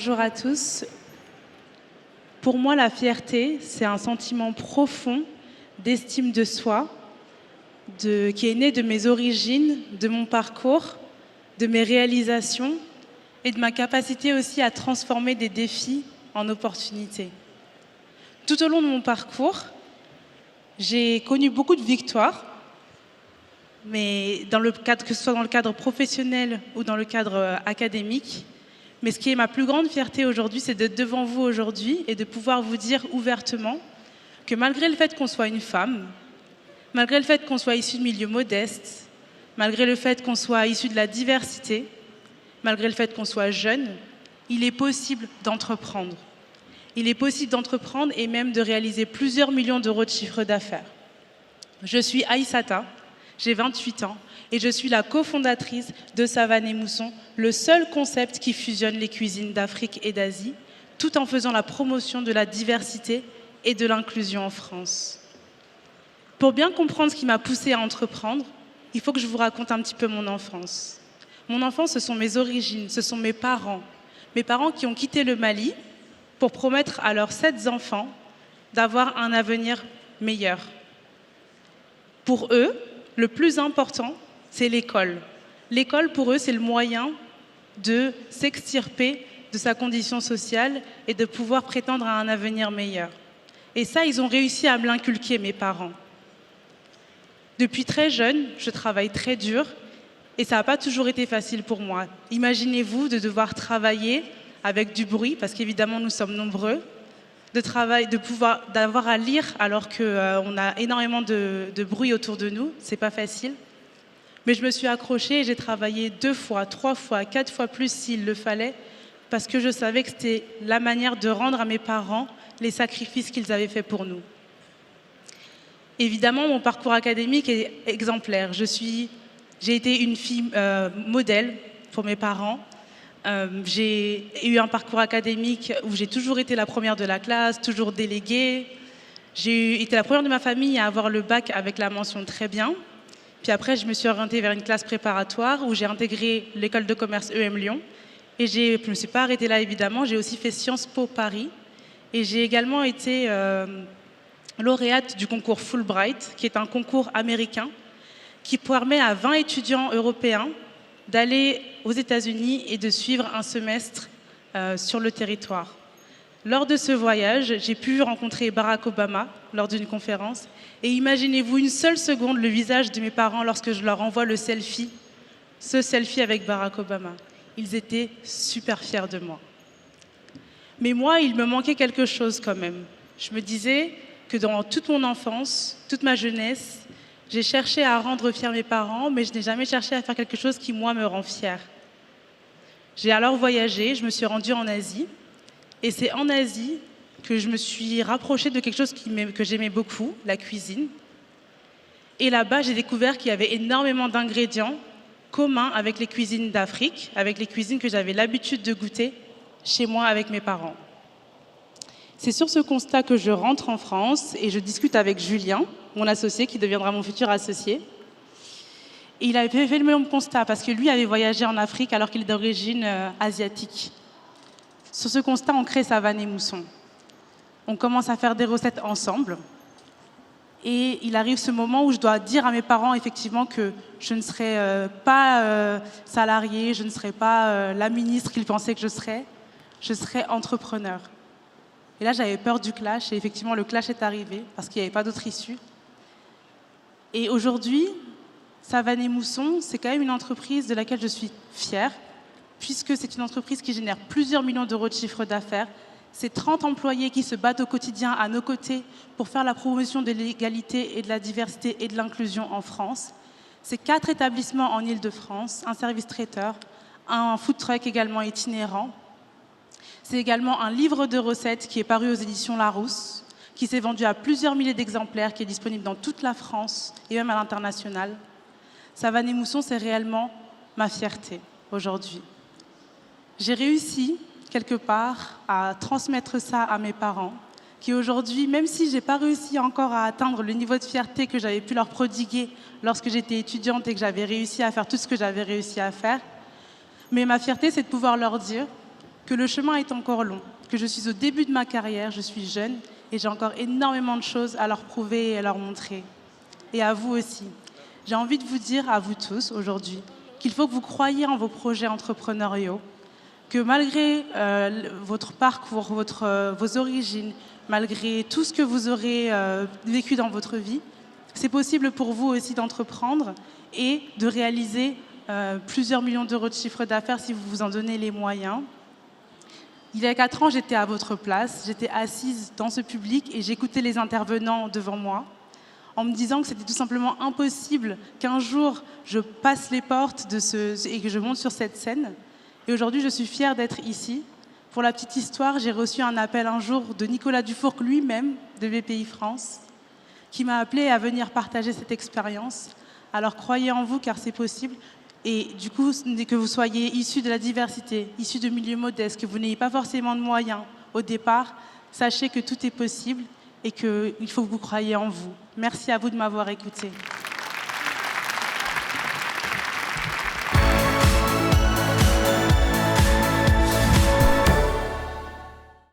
Bonjour à tous. Pour moi, la fierté, c'est un sentiment profond d'estime de soi, qui est né de mes origines, de mon parcours, de mes réalisations et de ma capacité aussi à transformer des défis en opportunités. Tout au long de mon parcours, j'ai connu beaucoup de victoires, mais que ce soit dans le cadre professionnel ou dans le cadre académique. Mais ce qui est ma plus grande fierté aujourd'hui, c'est d'être devant vous aujourd'hui et de pouvoir vous dire ouvertement que malgré le fait qu'on soit une femme, malgré le fait qu'on soit issu de milieux modestes, malgré le fait qu'on soit issu de la diversité, malgré le fait qu'on soit jeune, il est possible d'entreprendre. Il est possible d'entreprendre et même de réaliser plusieurs millions d'euros de chiffre d'affaires. Je suis Aïssata, j'ai 28 ans et je suis la cofondatrice de Savane & Mousson, le seul concept qui fusionne les cuisines d'Afrique et d'Asie, tout en faisant la promotion de la diversité et de l'inclusion en France. Pour bien comprendre ce qui m'a poussée à entreprendre, il faut que je vous raconte un petit peu mon enfance. Mon enfance, ce sont mes origines, ce sont mes parents qui ont quitté le Mali pour promettre à leurs 7 enfants d'avoir un avenir meilleur. Pour eux, le plus important, c'est l'école. L'école, pour eux, c'est le moyen de s'extirper de sa condition sociale et de pouvoir prétendre à un avenir meilleur. Et ça, ils ont réussi à me l'inculquer, mes parents. Depuis très jeune, je travaille très dur et ça n'a pas toujours été facile pour moi. Imaginez-vous de devoir travailler avec du bruit, parce qu'évidemment, nous sommes nombreux, d'avoir à lire alors qu'on a énormément de bruit autour de nous, c'est pas facile. Mais je me suis accrochée et j'ai travaillé 2 fois, 3 fois, 4 fois plus s'il le fallait, parce que je savais que c'était la manière de rendre à mes parents les sacrifices qu'ils avaient faits pour nous. Évidemment, mon parcours académique est exemplaire. J'ai été une fille modèle pour mes parents. J'ai eu un parcours académique où j'ai toujours été la première de la classe, toujours déléguée. J'ai été la première de ma famille à avoir le bac avec la mention très bien. Puis après, je me suis orientée vers une classe préparatoire où j'ai intégré l'école de commerce EM Lyon. Et je ne me suis pas arrêtée là, évidemment. J'ai aussi fait Sciences Po Paris. Et j'ai également été lauréate du concours Fulbright, qui est un concours américain qui permet à 20 étudiants européens d'aller aux États-Unis et de suivre un semestre sur le territoire. Lors de ce voyage, j'ai pu rencontrer Barack Obama lors d'une conférence. Et imaginez-vous une seule seconde le visage de mes parents lorsque je leur envoie ce selfie avec Barack Obama. Ils étaient super fiers de moi. Mais moi, il me manquait quelque chose quand même. Je me disais que dans toute mon enfance, toute ma jeunesse, j'ai cherché à rendre fiers mes parents, mais je n'ai jamais cherché à faire quelque chose qui, moi, me rend fière. J'ai alors voyagé, je me suis rendue en Asie, et c'est en Asie que je me suis rapprochée de quelque chose que j'aimais beaucoup, la cuisine. Et là-bas, j'ai découvert qu'il y avait énormément d'ingrédients communs avec les cuisines d'Afrique, avec les cuisines que j'avais l'habitude de goûter chez moi avec mes parents. C'est sur ce constat que je rentre en France et je discute avec Julien, mon associé, qui deviendra mon futur associé. Et il avait fait le même constat parce que lui avait voyagé en Afrique alors qu'il est d'origine asiatique. Sur ce constat, on crée Savane & Mousson. On commence à faire des recettes ensemble. Et il arrive ce moment où je dois dire à mes parents effectivement que je ne serai pas salariée, je ne serai pas la ministre qu'ils pensaient que je serais entrepreneur. Et là, j'avais peur du clash, et effectivement, le clash est arrivé, parce qu'il n'y avait pas d'autre issue. Et aujourd'hui, Savane & Mousson, c'est quand même une entreprise de laquelle je suis fière, puisque c'est une entreprise qui génère plusieurs millions d'euros de chiffre d'affaires. C'est 30 employés qui se battent au quotidien à nos côtés pour faire la promotion de l'égalité et de la diversité et de l'inclusion en France. C'est 4 établissements en Île-de-France, un service traiteur, un food truck également itinérant. C'est également un livre de recettes qui est paru aux éditions Larousse, qui s'est vendu à plusieurs milliers d'exemplaires, qui est disponible dans toute la France et même à l'international. Savane & Mousson, c'est réellement ma fierté aujourd'hui. J'ai réussi, quelque part, à transmettre ça à mes parents, qui aujourd'hui, même si je n'ai pas réussi encore à atteindre le niveau de fierté que j'avais pu leur prodiguer lorsque j'étais étudiante et que j'avais réussi à faire tout ce que j'avais réussi à faire, mais ma fierté, c'est de pouvoir leur dire que le chemin est encore long, que je suis au début de ma carrière, je suis jeune et j'ai encore énormément de choses à leur prouver et à leur montrer. Et à vous aussi. J'ai envie de vous dire à vous tous aujourd'hui qu'il faut que vous croyiez en vos projets entrepreneuriaux, que malgré votre parcours, vos origines, malgré tout ce que vous aurez vécu dans votre vie, c'est possible pour vous aussi d'entreprendre et de réaliser plusieurs millions d'euros de chiffre d'affaires si vous vous en donnez les moyens. Il y a 4 ans, j'étais à votre place, j'étais assise dans ce public et j'écoutais les intervenants devant moi en me disant que c'était tout simplement impossible qu'un jour je passe les portes et que je monte sur cette scène. Et aujourd'hui, je suis fière d'être ici. Pour la petite histoire, j'ai reçu un appel un jour de Nicolas Dufourc lui-même, de BPI France, qui m'a appelé à venir partager cette expérience. Alors croyez en vous car c'est possible. Et du coup, que vous soyez issus de la diversité, issus de milieux modestes, que vous n'ayez pas forcément de moyens au départ, sachez que tout est possible et qu'il faut que vous croyiez en vous. Merci à vous de m'avoir écouté.